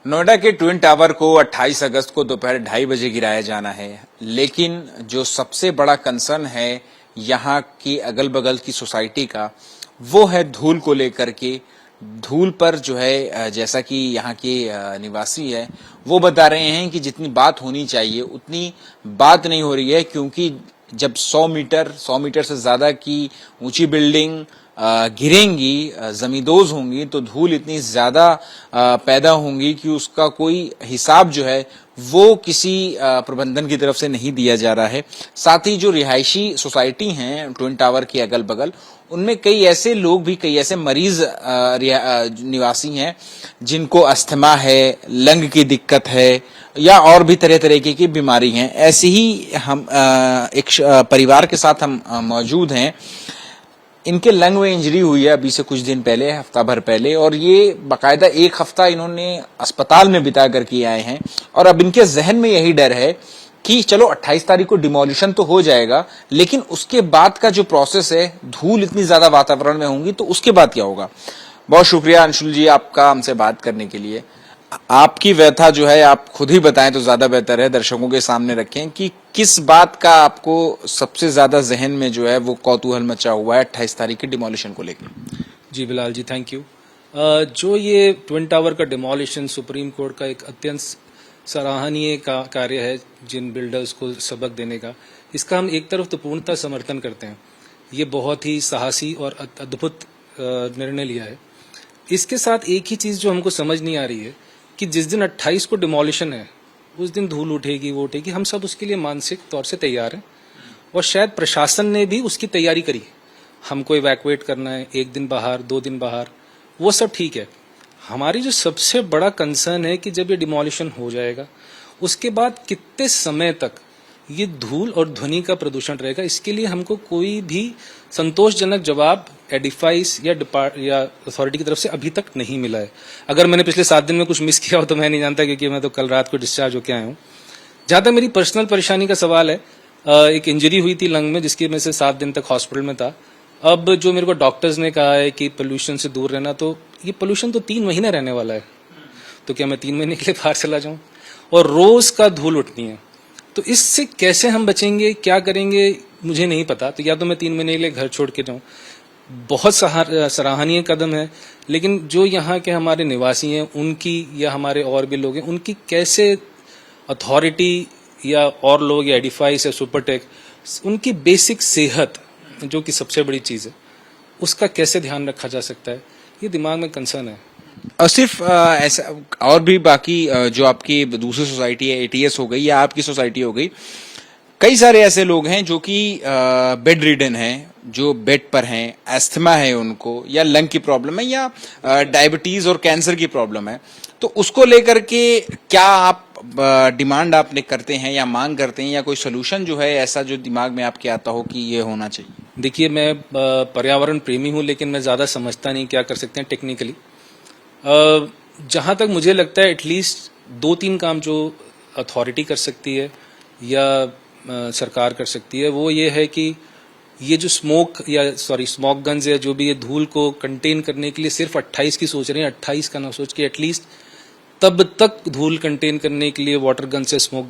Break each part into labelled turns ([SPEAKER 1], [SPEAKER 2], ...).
[SPEAKER 1] नोएडा के twin tower को 28 अगस्त को दोपहर 2:30 बजे गिराया जाना है, लेकिन जो सबसे बड़ा कंसर्न है यहाँ की अगल बगल की सोसाइटी का, वो है धूल को लेकर के। धूल पर जो है, जैसा कि यहाँ के निवासी है वो बता रहे हैं कि जितनी बात होनी चाहिए उतनी बात नहीं हो रही है, क्योंकि जब 100 मीटर से ज्यादा की ऊंची बिल्डिंग गिरेंगी, जमींदोज होंगी, तो धूल इतनी ज्यादा पैदा होंगी कि उसका कोई हिसाब जो है वो किसी प्रबंधन की तरफ से नहीं दिया जा रहा है। साथ ही जो रिहायशी सोसाइटी हैं ट्विन टावर के अगल बगल, उनमें कई ऐसे लोग भी, कई ऐसे मरीज निवासी हैं जिनको अस्थमा है, लंग की दिक्कत है या और भी तरह तरह की बीमारी हैं। ऐसे ही हम एक परिवार के साथ हम मौजूद हैं। इनके लंग में इंजरी हुई है अभी से कुछ दिन पहले, हफ्ता भर पहले, और ये बाकायदा एक हफ्ता इन्होंने अस्पताल में बिता करके आए हैं। और अब इनके जहन में यही डर है कि चलो 28 तारीख को डिमोलिशन तो हो जाएगा, लेकिन उसके बाद का जो प्रोसेस है, धूल इतनी ज्यादा वातावरण में होंगी तो उसके बाद क्या होगा। बहुत शुक्रिया अंशुल जी आपका हमसे बात करने के लिए। आपकी व्यथा जो है आप खुद ही बताएं तो ज्यादा बेहतर है, दर्शकों के सामने रखें कि किस बात का आपको सबसे ज्यादा जहन में जो है वो कौतूहल मचा हुआ है 28 तारीख के डिमोलिशन को लेकर।
[SPEAKER 2] जी बिलाल जी, थैंक यू। जो ये ट्विन टावर का डिमोलिशन सुप्रीम कोर्ट का एक अत्यंत सराहनीय कार्य है जिन बिल्डर्स को सबक देने का, इसका हम एक तरफ तो पूर्णतः समर्थन करते हैं। ये बहुत ही साहसी और अद्भुत निर्णय लिया है। इसके साथ एक ही चीज जो हमको समझ नहीं आ रही है कि जिस दिन 28 को डिमोलिशन है उस दिन धूल उठेगी, वो उठेगी। हम सब उसके लिए मानसिक तौर से तैयार हैं और शायद प्रशासन ने भी उसकी तैयारी करी। हमको इवैक्यूएट करना है, 1 दिन बाहर, 2 दिन बाहर, वो सब ठीक है। हमारी जो सबसे बड़ा कंसर्न है कि जब ये डिमोलिशन हो जाएगा उसके बाद कितने समय तक ये धूल और ध्वनि का प्रदूषण रहेगा। इसके लिए हमको कोई भी संतोषजनक जवाब एडिफाइस या अथॉरिटी की तरफ से अभी तक नहीं मिला है। अगर मैंने पिछले 7 दिन में कुछ मिस किया हो तो मैं नहीं जानता, क्योंकि मैं तो कल रात को डिस्चार्ज होकर आया हूँ। जहां तक मेरी पर्सनल परेशानी का सवाल है, एक इंजरी हुई थी लंग में जिसकी वजह से 7 दिन तक हॉस्पिटल में था। अब जो मेरे को डॉक्टर्स ने कहा है कि पोल्यूशन से दूर रहना, तो ये पोल्यूशन तो 3 महीने रहने वाला है, तो क्या मैं 3 महीने के लिए बाहर चला जाऊं? और रोज का धूल उठनी है, तो इससे कैसे हम बचेंगे, क्या करेंगे, मुझे नहीं पता। तो या तो मैं 3 महीने के लिए घर छोड़ के जाऊं। बहुत सराहनीय कदम है, लेकिन जो यहाँ के हमारे निवासी हैं उनकी, या हमारे और भी लोग हैं, उनकी कैसे अथॉरिटी या और लोग या एडिफाइस या सुपरटेक, उनकी बेसिक सेहत जो कि सबसे बड़ी चीज है, उसका कैसे ध्यान रखा जा सकता है, ये दिमाग में कंसर्न है।
[SPEAKER 1] और सिर्फ ऐसा, और भी बाकी जो आपकी दूसरी सोसाइटी है, एटीएस हो गई या आपकी सोसाइटी हो गई, कई सारे ऐसे लोग हैं जो कि बेड रिडन हैं, जो बेड पर हैं, एस्थमा है उनको, या लंग की प्रॉब्लम है, या डायबिटीज और कैंसर की प्रॉब्लम है। तो उसको लेकर के क्या आप डिमांड आपने करते हैं या मांग करते हैं, या कोई सोल्यूशन जो है ऐसा जो दिमाग में आपके आता हो कि ये होना चाहिए?
[SPEAKER 2] देखिए, मैं पर्यावरण प्रेमी हूँ, लेकिन मैं ज्यादा समझता नहीं क्या कर सकते हैं टेक्निकली। जहां तक मुझे लगता है एटलीस्ट 2-3 काम जो अथॉरिटी कर सकती है या सरकार कर सकती है, वो ये है कि ये जो स्मोक गन्स है, जो भी ये धूल को कंटेन करने के लिए सिर्फ 28 की सोच रहे हैं, 28 का ना सोच के एटलीस्ट तब तक धूल कंटेन करने के लिए वाटर गन से स्मोक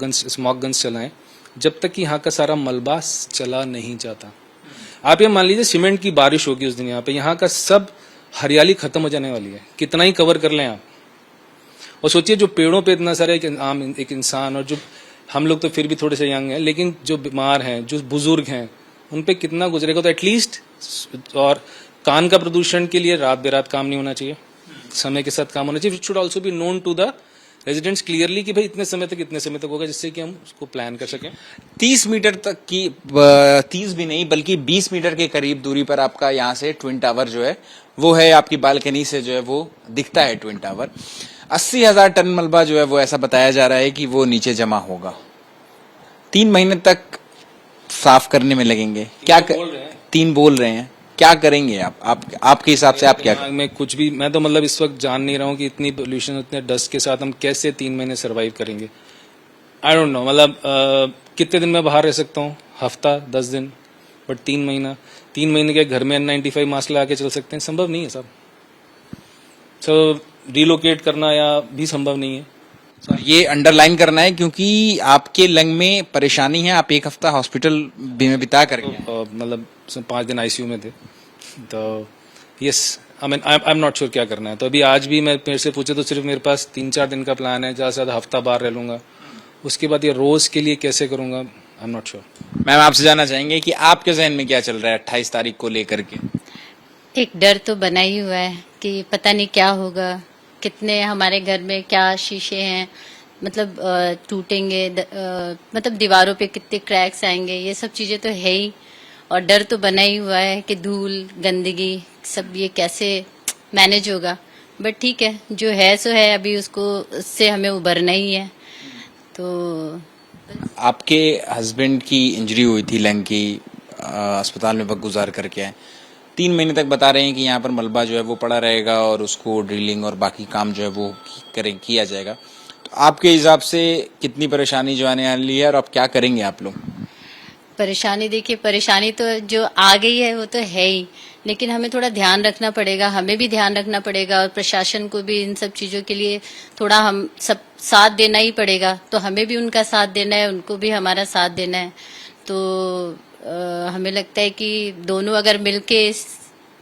[SPEAKER 2] गन्स चलाएं जब तक कि यहाँ का सारा मलबा चला नहीं जाता। आप ये मान लीजिए सीमेंट की बारिश होगी उस दिन, यहाँ का सब हरियाली खत्म हो जाने वाली है, कितना ही कवर कर लें आप। और सोचिए जो पेड़ों पे इतना सारा एक इंसान, और जो हम लोग तो फिर भी थोड़े से यंग हैं, लेकिन जो बीमार हैं, जो बुजुर्ग हैं, उन पे कितना गुजरेगा। तो एटलीस्ट, और कान का प्रदूषण के लिए रात बेरात काम नहीं होना चाहिए, समय के साथ काम होना चाहिए। It should also be known to the residents clearly कि भाई इतने समय तक होगा, जिससे कि हम उसको प्लान कर सकें।
[SPEAKER 1] 30 मीटर तक की, 30 भी नहीं बल्कि 20 मीटर के करीब दूरी पर आपका यहाँ से ट्विन टावर जो है वो है, आपकी बालकनी से जो है वो दिखता है ट्विन टावर। 80,000 टन मलबा जो है वो ऐसा बताया जा रहा है कि वो नीचे जमा होगा। 3 महीने तक साफ करने में लगेंगे। क्या 3 बोल रहे हैं, क्या करेंगे आप? आपके हिसाब से आप क्या करेंगे?
[SPEAKER 2] मैं कुछ भी, मैं तो मतलब इस वक्त जान नहीं रहा हूँ कि इतनी पोल्यूशन, इतने डस्ट के साथ हम कैसे 3 महीने सरवाइव करेंगे। आई डोंट नो, मतलब कितने दिन में बाहर रह सकता हूँ, हफ्ता, 10 दिन, बट 3 महीने के घर में N95 मास्क लगा के चल सकते हैं? संभव नहीं है साहब। तो रिलोकेट करना या भी संभव नहीं है।
[SPEAKER 1] ये अंडरलाइन करना है क्योंकि आपके लंग में परेशानी है, आप एक हफ्ता हॉस्पिटल में बिता करके आए।
[SPEAKER 2] मतलब 5 दिन आईसीयू में थे, तो yes I mean I am not sure क्या करना है। तो अभी आज भी मैं मेरे से पूछे तो सिर्फ मेरे पास 3-4 दिन का प्लान है, ज़्यादा से ज़्यादा हफ्ता बाहर रह लूंगा। उसके बाद ये रोज के लिए कैसे करूंगा, I am not sure.
[SPEAKER 1] Ma'am आपसे जानना चाहेंगे कि आपके जहन में क्या चल रहा है 28 तारीख को लेकर के?
[SPEAKER 3] एक डर तो बना ही हुआ है कि पता नहीं क्या होगा, कितने हमारे घर में क्या शीशे हैं, मतलब टूटेंगे, मतलब दीवारों पे कितने क्रैक्स आएंगे, ये सब चीजें तो है ही। और डर तो बना ही हुआ है कि धूल गंदगी सब ये कैसे मैनेज होगा। बट ठीक है, जो है सो है, अभी उससे हमें उभरना ही है। तो
[SPEAKER 1] आपके हस्बैंड की इंजरी हुई थी लंग की, अस्पताल में वक्त गुजार करके आए। 3 महीने तक बता रहे हैं कि यहाँ पर मलबा जो है वो पड़ा रहेगा और उसको ड्रिलिंग और बाकी काम जो है वो किया जाएगा। तो आपके हिसाब से कितनी परेशानी जो आने वाली है और अब क्या करेंगे आप लोग?
[SPEAKER 3] परेशानी देखिए, परेशानी तो जो आ गई है वो तो है ही, लेकिन हमें थोड़ा ध्यान रखना पड़ेगा, हमें भी ध्यान रखना पड़ेगा और प्रशासन को भी इन सब चीजों के लिए थोड़ा हम सब साथ देना ही पड़ेगा। तो हमें भी उनका साथ देना है, उनको भी हमारा साथ देना है। तो हमें लगता है कि दोनों अगर मिलके इस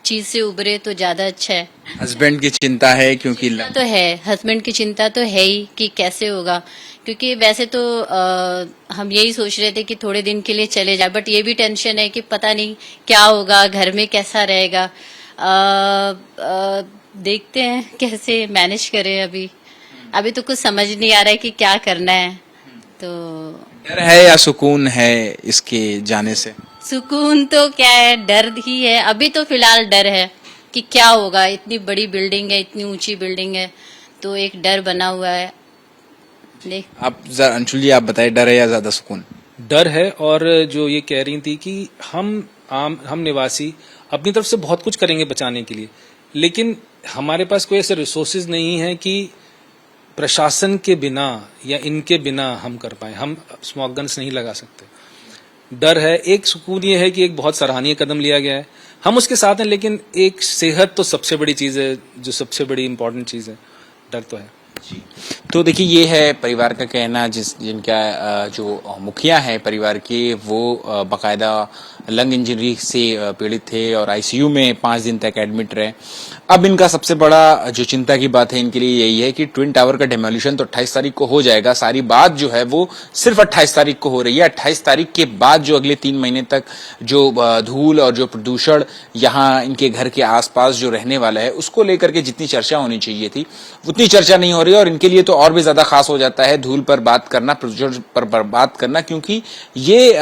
[SPEAKER 3] चीज से उभरे तो ज्यादा अच्छा है।
[SPEAKER 1] हस्बैंड की चिंता है क्योंकि
[SPEAKER 3] तो है, हस्बैंड की चिंता तो है ही कि कैसे होगा, क्योंकि वैसे तो हम यही सोच रहे थे कि थोड़े दिन के लिए चले जाए, बट ये भी टेंशन है कि पता नहीं क्या होगा, घर में कैसा रहेगा। देखते हैं कैसे मैनेज करें। अभी तो कुछ समझ नहीं आ रहा है कि क्या करना है। तो
[SPEAKER 1] डर है या सुकून है इसके जाने से?
[SPEAKER 3] सुकून तो क्या है, डर ही है। अभी तो फिलहाल डर है कि क्या होगा, इतनी बड़ी बिल्डिंग है, इतनी ऊंची बिल्डिंग है, तो एक डर बना हुआ है।
[SPEAKER 1] आप अंशुल जी आप बताइए, डर है या ज्यादा सुकून?
[SPEAKER 2] डर है, और जो ये कह रही थी कि हम निवासी अपनी तरफ से बहुत कुछ करेंगे बचाने के लिए, लेकिन हमारे पास कोई ऐसे रिसोर्सेज नहीं है कि प्रशासन के बिना या इनके बिना हम कर पाए। हम स्मोक गन्स नहीं लगा सकते। डर है। एक सुकून ये है कि एक बहुत सराहनीय कदम लिया गया है, हम उसके साथ हैं, लेकिन एक सेहत तो सबसे बड़ी चीज है, जो सबसे बड़ी इंपॉर्टेंट चीज है। डर तो है।
[SPEAKER 1] तो देखिए ये है परिवार का कहना, जिनका जो मुखिया है परिवार के, वो बाकायदा लंग इंजरी से पीड़ित थे और आईसीयू में 5 दिन तक एडमिट रहे। अब इनका सबसे बड़ा जो चिंता की बात है इनके लिए यही है कि ट्विन टावर का डेमोलिशन तो 28 तारीख को हो जाएगा, सारी बात जो है वो सिर्फ 28 तारीख को हो रही है। 28 तारीख के बाद जो अगले 3 महीने तक जो धूल और जो प्रदूषण यहाँ इनके घर के आसपास जो रहने वाला है, उसको लेकर के जितनी चर्चा होनी चाहिए थी उतनी चर्चा नहीं हो रही है। और इनके लिए तो और भी ज्यादा खास हो जाता है धूल पर बात करना, प्रदूषण पर बात करना, क्योंकि ये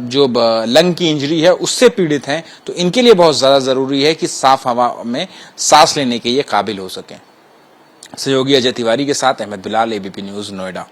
[SPEAKER 1] जो लंग की इंजरी है उससे पीड़ित हैं। तो इनके लिए बहुत ज्यादा जरूरी है कि साफ हवा में सांस लेने के ये काबिल हो सकें। सहयोगी अजय तिवारी के साथ अहमद बिलाल, एबीपी न्यूज, नोएडा।